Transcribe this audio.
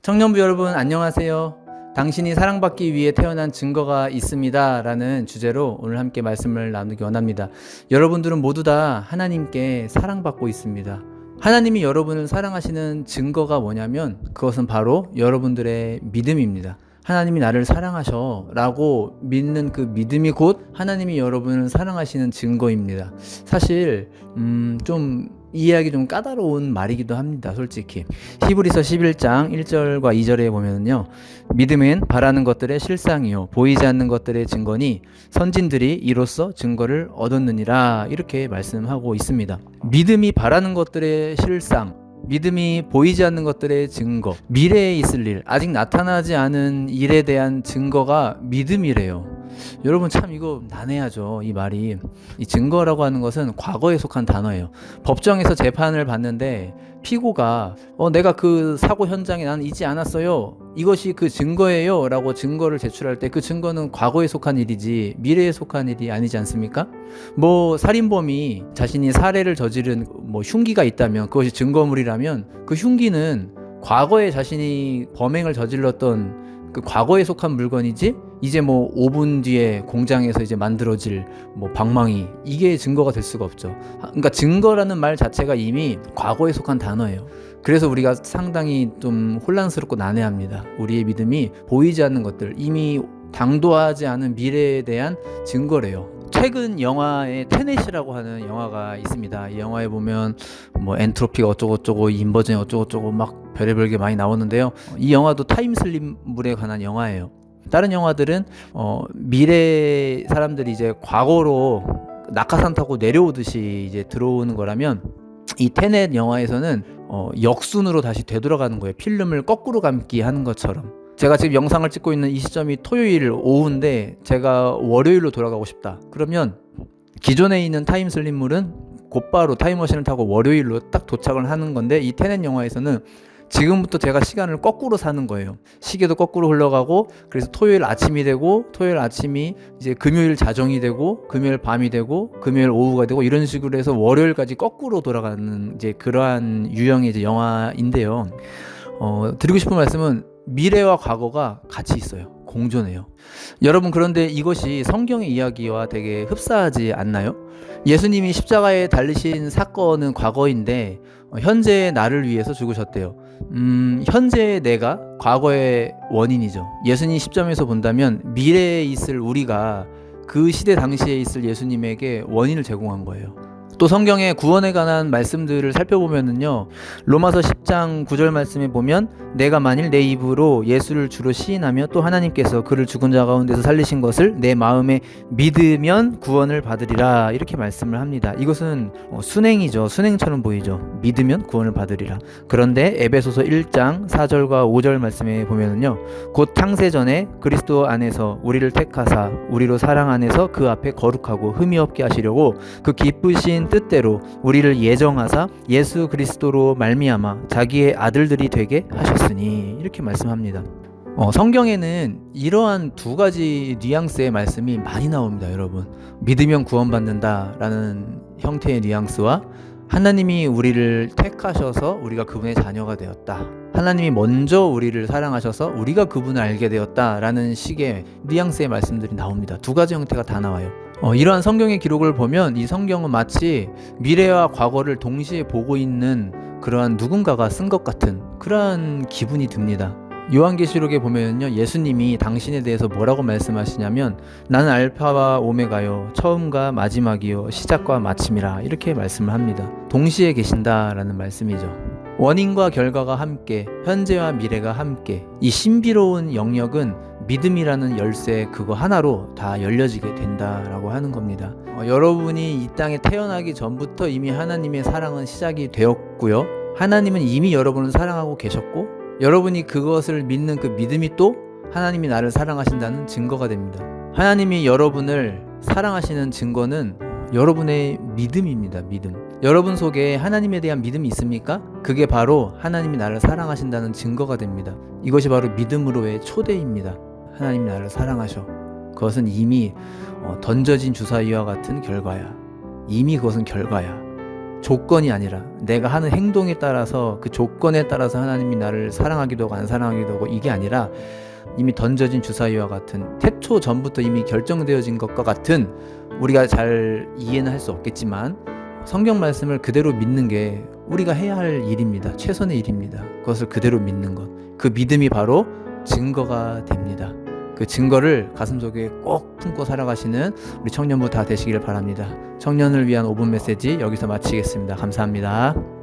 청년부 여러분 안녕하세요. 당신이 사랑받기 위해 태어난 증거가 있습니다 라는 주제로 오늘 함께 말씀을 나누기 원합니다. 여러분들은 모두 다 하나님께 사랑받고 있습니다. 하나님이 여러분을 사랑하시는 증거가 뭐냐면 그것은 바로 여러분들의 믿음입니다. 하나님이 나를 사랑하셔 라고 믿는 그 믿음이 곧 하나님이 여러분을 사랑하시는 증거입니다. 사실 좀 이해하기 좀 까다로운 말이기도 합니다. 솔직히 히브리서 11장 1절과 2절에 보면요, 믿음은 바라는 것들의 실상이요 보이지 않는 것들의 증거니 선진들이 이로써 증거를 얻었느니라, 이렇게 말씀하고 있습니다. 믿음이 바라는 것들의 실상, 믿음이 보이지 않는 것들의 증거, 미래에 있을 일, 아직 나타나지 않은 일에 대한 증거가 믿음이래요. 여러분 참 이거 난해하죠. 이 말이, 이 증거라고 하는 것은 과거에 속한 단어예요. 법정에서 재판을 받는데 피고가 내가 그 사고 현장에 난 있지 않았어요, 이것이 그 증거예요 라고 증거를 제출할 때 그 증거는 과거에 속한 일이지 미래에 속한 일이 아니지 않습니까? 살인범이 자신이 살해를 저지른 흉기가 있다면 그것이 증거물이라면 그 흉기는 과거에 자신이 범행을 저질렀던 그 과거에 속한 물건이지, 이제 5분 뒤에 공장에서 이제 만들어질 방망이, 이게 증거가 될 수가 없죠. 그러니까 증거라는 말 자체가 이미 과거에 속한 단어예요. 그래서 우리가 상당히 좀 혼란스럽고 난해합니다. 우리의 믿음이 보이지 않는 것들, 이미 당도하지 않은 미래에 대한 증거래요. 최근 영화에 테넷이라고 하는 영화가 있습니다. 이 영화에 보면 엔트로피가 어쩌고저쩌고, 인버전이 어쩌고저쩌고 막 별의별 게 많이 나오는데요. 이 영화도 타임슬립물에 관한 영화예요. 다른 영화들은 미래 사람들이 이제 과거로 낙하산 타고 내려오듯이 이제 들어오는 거라면, 이 테넷 영화에서는 역순으로 다시 되돌아가는 거예요. 필름을 거꾸로 감기 하는 것처럼. 제가 지금 영상을 찍고 있는 이 시점이 토요일 오후인데 제가 월요일로 돌아가고 싶다. 그러면 기존에 있는 타임슬립물은 곧바로 타임머신을 타고 월요일로 딱 도착을 하는 건데, 이 테넷 영화에서는 지금부터 제가 시간을 거꾸로 사는 거예요. 시계도 거꾸로 흘러가고, 그래서 토요일 아침이 되고, 토요일 아침이 이제 금요일 자정이 되고, 금요일 밤이 되고, 금요일 오후가 되고, 이런 식으로 해서 월요일까지 거꾸로 돌아가는 이제 그러한 유형의 이제 영화인데요. 드리고 싶은 말씀은 미래와 과거가 같이 있어요. 공존해요. 여러분, 그런데 이것이 성경의 이야기와 되게 흡사하지 않나요? 예수님이 십자가에 달리신 사건은 과거인데 현재의 나를 위해서 죽으셨대요. 현재의 내가 과거의 원인이죠. 예수님 시점에서 본다면 미래에 있을 우리가 그 시대 당시에 있을 예수님에게 원인을 제공한 거예요. 또 성경의 구원에 관한 말씀들을 살펴보면은요, 로마서 10장 9절 말씀에 보면 내가 만일 내 입으로 예수를 주로 시인하며 또 하나님께서 그를 죽은 자 가운데서 살리신 것을 내 마음에 믿으면 구원을 받으리라, 이렇게 말씀을 합니다. 이것은 순행이죠. 순행처럼 보이죠. 믿으면 구원을 받으리라. 그런데 에베소서 1장 4절과 5절 말씀에 보면은요, 곧 창세 전에 그리스도 안에서 우리를 택하사 우리로 사랑 안에서 그 앞에 거룩하고 흠이 없게 하시려고 그 기쁘신 뜻대로 우리를 예정하사 예수 그리스도로 말미암아 자기의 아들들이 되게 하셨으니, 이렇게 말씀합니다. 성경에는 이러한 두 가지 뉘앙스의 말씀이 많이 나옵니다. 여러분, 믿으면 구원받는다 라는 형태의 뉘앙스와 하나님이 우리를 택하셔서 우리가 그분의 자녀가 되었다, 하나님이 먼저 우리를 사랑하셔서 우리가 그분을 알게 되었다 라는 식의 뉘앙스의 말씀들이 나옵니다. 두 가지 형태가 다 나와요. 이러한 성경의 기록을 보면 이 성경은 마치 미래와 과거를 동시에 보고 있는 그러한 누군가가 쓴 것 같은 그러한 기분이 듭니다. 요한계시록에 보면요, 예수님이 당신에 대해서 뭐라고 말씀하시냐면 나는 알파와 오메가요 처음과 마지막이요 시작과 마침이라, 이렇게 말씀을 합니다. 동시에 계신다라는 말씀이죠. 원인과 결과가 함께, 현재와 미래가 함께, 이 신비로운 영역은 믿음이라는 열쇠 그거 하나로 다 열려지게 된다라고 하는 겁니다. 여러분이 이 땅에 태어나기 전부터 이미 하나님의 사랑은 시작이 되었고요, 하나님은 이미 여러분을 사랑하고 계셨고, 여러분이 그것을 믿는 그 믿음이 또 하나님이 나를 사랑하신다는 증거가 됩니다. 하나님이 여러분을 사랑하시는 증거는 여러분의 믿음입니다. 믿음. 여러분 속에 하나님에 대한 믿음이 있습니까? 그게 바로 하나님이 나를 사랑하신다는 증거가 됩니다. 이것이 바로 믿음으로의 초대입니다. 하나님이 나를 사랑하셔. 그것은 이미 던져진 주사위와 같은 결과야. 이미 그것은 결과야. 조건이 아니라 내가 하는 행동에 따라서 그 조건에 따라서 하나님이 나를 사랑하기도 하고 안 사랑하기도 하고 이게 아니라 이미 던져진 주사위와 같은 태초 전부터 이미 결정되어진 것과 같은 우리가 잘 이해는 할 수 없겠지만 성경 말씀을 그대로 믿는 게 우리가 해야 할 일입니다. 최선의 일입니다. 그것을 그대로 믿는 것. 그 믿음이 바로 증거가 됩니다. 그 증거를 가슴속에 꼭 품고 살아가시는 우리 청년부 다 되시기를 바랍니다. 청년을 위한 5분 메시지 여기서 마치겠습니다. 감사합니다.